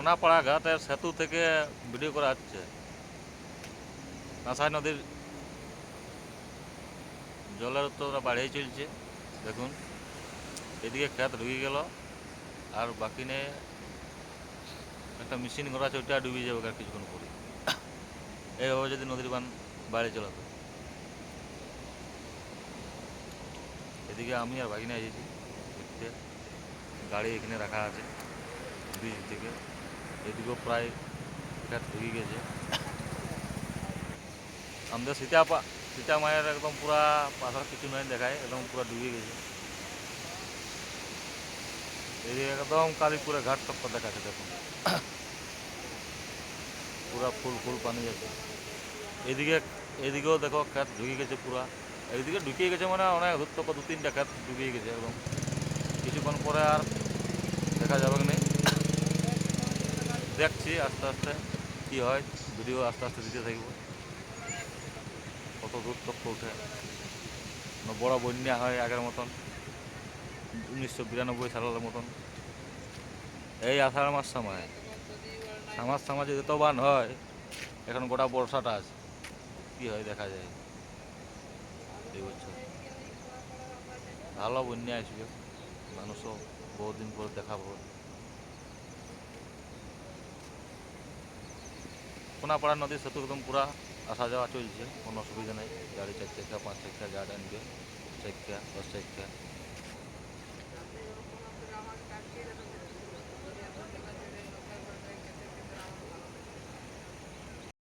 সোনাপাড়া ঘাটের সেতু থেকে ভিডিও করা হচ্ছে। কাঁসাই নদীর জলের উত্তরটা বাড়িয়ে চলছে। দেখুন এদিকে ক্ষেত ঢুকে গেল, আর বাকি নেই একটা মেশিন করা আছে, ওইটা ডুবে যাবে আর কিছুক্ষণ পরে। এইভাবে যদি নদীর বান বাইরে চলাতো। এদিকে আমি আর ভাগিনা এসেছি দেখতে, গাড়ি এখানে রাখা আছে ব্রিজ থেকে। এদিকেও প্রায় ক্ষেত ঢুকে গেছে। আমাদের সীতা মায়ের একদম পুরা পাথর কিছু নয় দেখায়, একদম পুরা ডুবে গেছে। এদিকে একদম কালীপুরে ঘাট টক্কর দেখাচ্ছে দেখুন, পুরা ফুল ফুল পানি আছে। এদিকে এদিকেও দেখো ক্ষেত ঢুকে গেছে পুরা। এইদিকে ঢুকিয়ে গেছে মানে অনেক দূর তক 2-3টা ক্ষেত ঢুকিয়ে গেছে একদম। কিছুক্ষণ পরে আর দেখা যাবে না। দেখছি আস্তে আস্তে কি হয়, ভিডিও আস্তে আস্তে দিতে থাকবো। কত দূর তক উঠে, বড় বন্যা হয় আগের মতন, 1992 সালের মতন। এই আষাঢ় মাস সময় যদি এত বান হয়, এখন গোটা বর্ষাটা আছে, কি হয় দেখা যায়। এই বছর ভালো বন্যা আসবে, মানুষও বহুদিন পরে দেখা পাবে। সোনাপাড়া নদীর সেতু একদম পুরা আসা যাওয়া চলছে, কোনো অসুবিধা নেই। গাড়ি 4 চাকা 5 চাকা যা আনবে, 4 চাকা 10 চাকা